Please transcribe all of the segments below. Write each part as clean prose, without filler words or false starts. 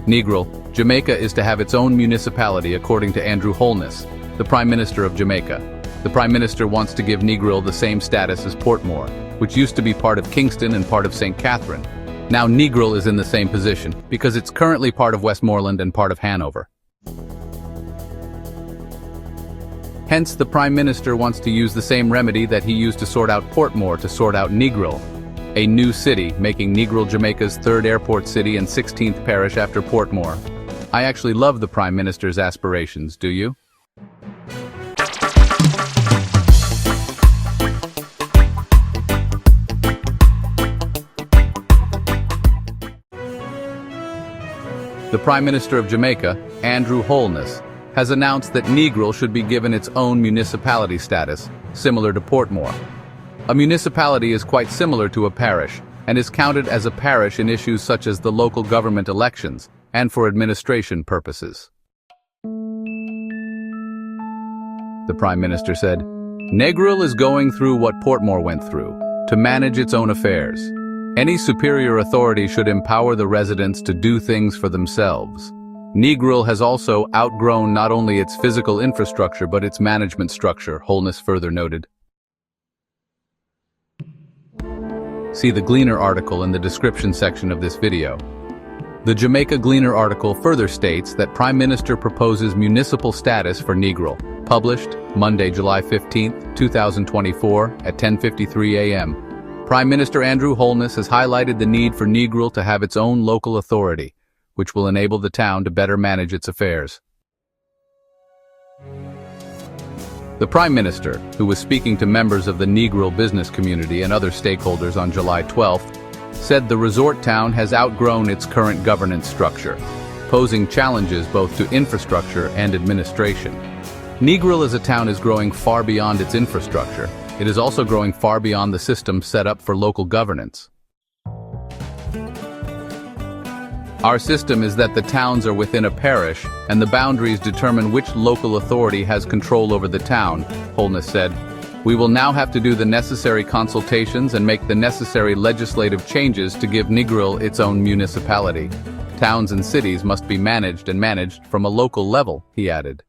Negril Jamaica is to have its own municipality according to Andrew Holness, the Prime Minister of Jamaica. The Prime Minister wants to give Negril the same status as Portmore, which used to be part of Kingston and part of St. Catherine. Now Negril is in the same position, because it's currently part of Westmoreland and part of Hanover. Hence, the Prime Minister wants to use the same remedy that he used to sort out Portmore to sort out Negril, a new city, making Negril Jamaica's third airport city and 16th Parish after Portmore. I actually love the Prime Minister's aspirations, do you? The Prime Minister of Jamaica, Andrew Holness, has announced that Negril should be given its own municipality status, similar to Portmore. A municipality is quite similar to a parish, and is counted as a parish in issues such as the local government elections, and for administration purposes. The Prime Minister said, "Negril is going through what Portmore went through, to manage its own affairs. Any superior authority should empower the residents to do things for themselves. Negril has also outgrown not only its physical infrastructure but its management structure," Holness further noted. See the Gleaner article in the description section of this video. The Jamaica Gleaner article further states that Prime Minister proposes municipal status for Negril, published Monday, July 15, 2024 at 10:53 a.m. Prime Minister Andrew Holness has highlighted the need for Negril to have its own local authority, which will enable the town to better manage its affairs. The Prime Minister, who was speaking to members of the Negril business community and other stakeholders on July 12th, said the resort town has outgrown its current governance structure, posing challenges both to infrastructure and administration. Negril as a town is growing far beyond its infrastructure. It is also growing far beyond the system set up for local governance. Our system is that the towns are within a parish, and the boundaries determine which local authority has control over the town, Holness said. We will now have to do the necessary consultations and make the necessary legislative changes to give Negril its own municipality. Towns and cities must be managed from a local level, he added.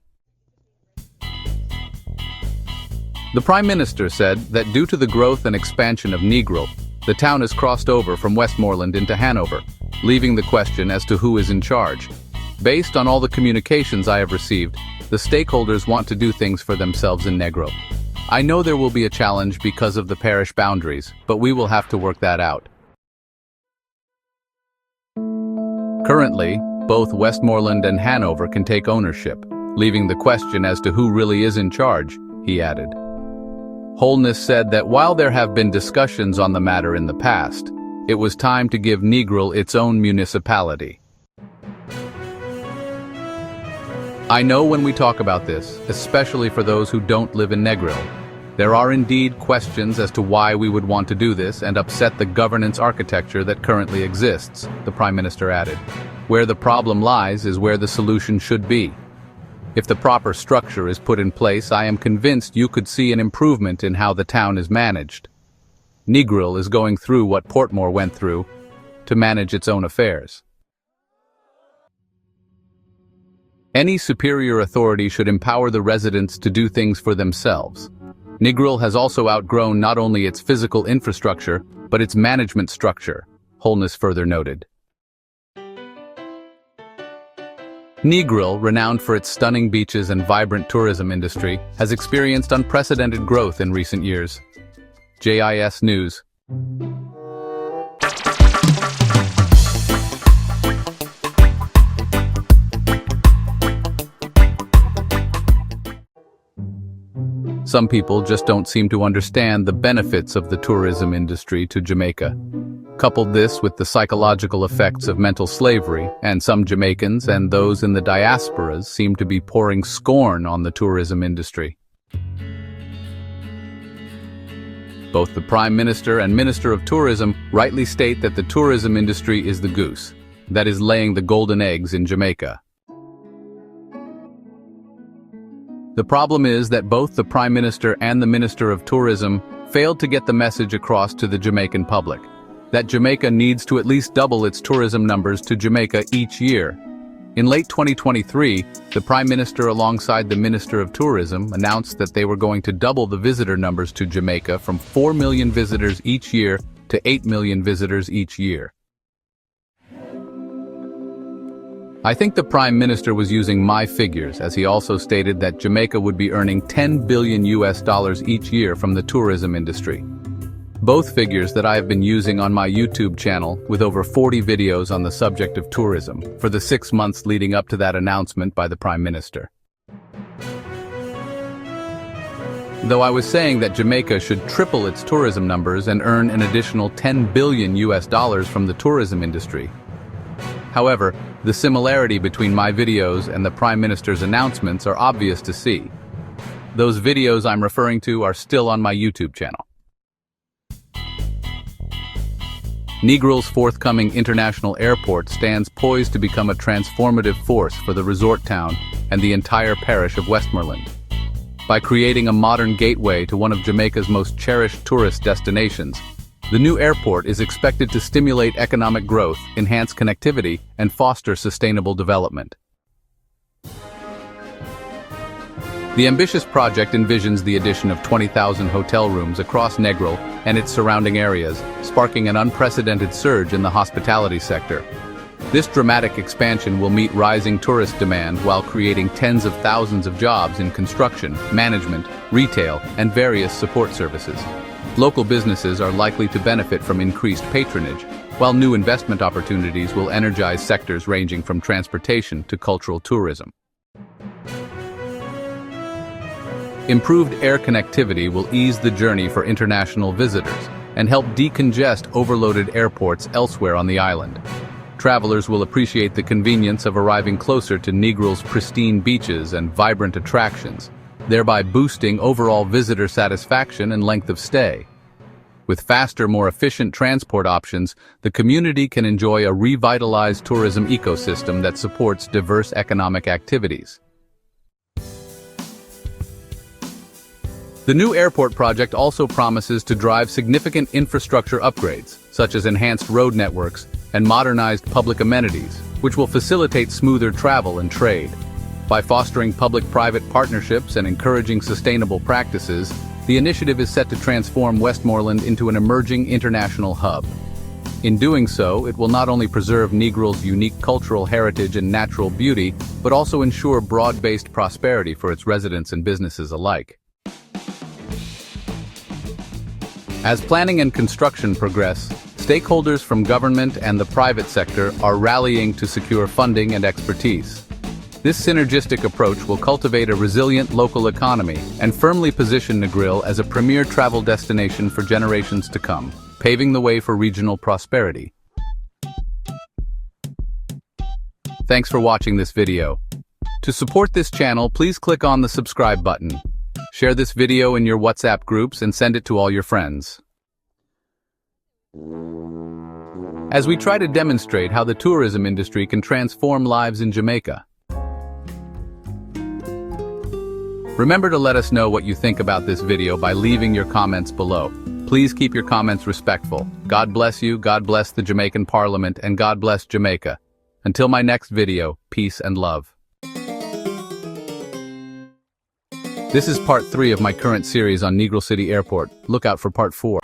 The Prime Minister said that due to the growth and expansion of Negril, the town has crossed over from Westmoreland into Hanover, leaving the question as to who is in charge. Based on all the communications I have received, the stakeholders want to do things for themselves in Negril. I know there will be a challenge because of the parish boundaries, but we will have to work that out. Currently, both Westmoreland and Hanover can take ownership, leaving the question as to who really is in charge, he added. Holness said that while there have been discussions on the matter in the past, it was time to give Negril its own municipality. I know when we talk about this, especially for those who don't live in Negril, there are indeed questions as to why we would want to do this and upset the governance architecture that currently exists, the Prime Minister added. Where the problem lies is where the solution should be. If the proper structure is put in place, I am convinced you could see an improvement in how the town is managed. Negril is going through what Portmore went through to manage its own affairs. Any superior authority should empower the residents to do things for themselves. Negril has also outgrown not only its physical infrastructure, but its management structure, Holness further noted. Negril, renowned for its stunning beaches and vibrant tourism industry, has experienced unprecedented growth in recent years. JIS News. Some people just don't seem to understand the benefits of the tourism industry to Jamaica. Coupled this with the psychological effects of mental slavery, and some Jamaicans and those in the diasporas seem to be pouring scorn on the tourism industry. Both the Prime Minister and Minister of Tourism rightly state that the tourism industry is the goose that is laying the golden eggs in Jamaica. The problem is that both the Prime Minister and the Minister of Tourism failed to get the message across to the Jamaican public. that Jamaica needs to at least double its tourism numbers to Jamaica each year. In late 2023, the Prime Minister alongside the Minister of Tourism announced that they were going to double the visitor numbers to Jamaica from 4 million visitors each year to 8 million visitors each year. I think the Prime Minister was using my figures, as he also stated that Jamaica would be earning $10 billion each year from the tourism industry. Both figures that I have been using on my YouTube channel, with over 40 videos on the subject of tourism, for the 6 months leading up to that announcement by the Prime Minister. Though I was saying that Jamaica should triple its tourism numbers and earn an additional $10 billion from the tourism industry. However, the similarity between my videos and the Prime Minister's announcements are obvious to see. Those videos I'm referring to are still on my YouTube channel. Negril's forthcoming international airport stands poised to become a transformative force for the resort town and the entire parish of Westmoreland. By creating a modern gateway to one of Jamaica's most cherished tourist destinations, the new airport is expected to stimulate economic growth, enhance connectivity, and foster sustainable development. The ambitious project envisions the addition of 20,000 hotel rooms across Negril and its surrounding areas, sparking an unprecedented surge in the hospitality sector. This dramatic expansion will meet rising tourist demand while creating tens of thousands of jobs in construction, management, retail, and various support services. Local businesses are likely to benefit from increased patronage, while new investment opportunities will energize sectors ranging from transportation to cultural tourism. Improved air connectivity will ease the journey for international visitors and help decongest overloaded airports elsewhere on the island. Travelers will appreciate the convenience of arriving closer to Negril's pristine beaches and vibrant attractions, thereby boosting overall visitor satisfaction and length of stay. With faster, more efficient transport options, the community can enjoy a revitalized tourism ecosystem that supports diverse economic activities. The new airport project also promises to drive significant infrastructure upgrades, such as enhanced road networks and modernized public amenities, which will facilitate smoother travel and trade. By fostering public-private partnerships and encouraging sustainable practices, the initiative is set to transform Westmoreland into an emerging international hub. In doing so, it will not only preserve Negril's unique cultural heritage and natural beauty, but also ensure broad-based prosperity for its residents and businesses alike. As planning and construction progress, stakeholders from government and the private sector are rallying to secure funding and expertise. This synergistic approach will cultivate a resilient local economy and firmly position Negril as a premier travel destination for generations to come, paving the way for regional prosperity. Thanks for watching this video. To support this channel, please click on the subscribe button. Share this video in your WhatsApp groups and send it to all your friends. As we try to demonstrate how the tourism industry can transform lives in Jamaica. Remember to let us know what you think about this video by leaving your comments below. Please keep your comments respectful. God bless you, God bless the Jamaican Parliament, and God bless Jamaica. Until my next video, peace and love. This is part 3 of my current series on Negril City Airport. Look out for part 4.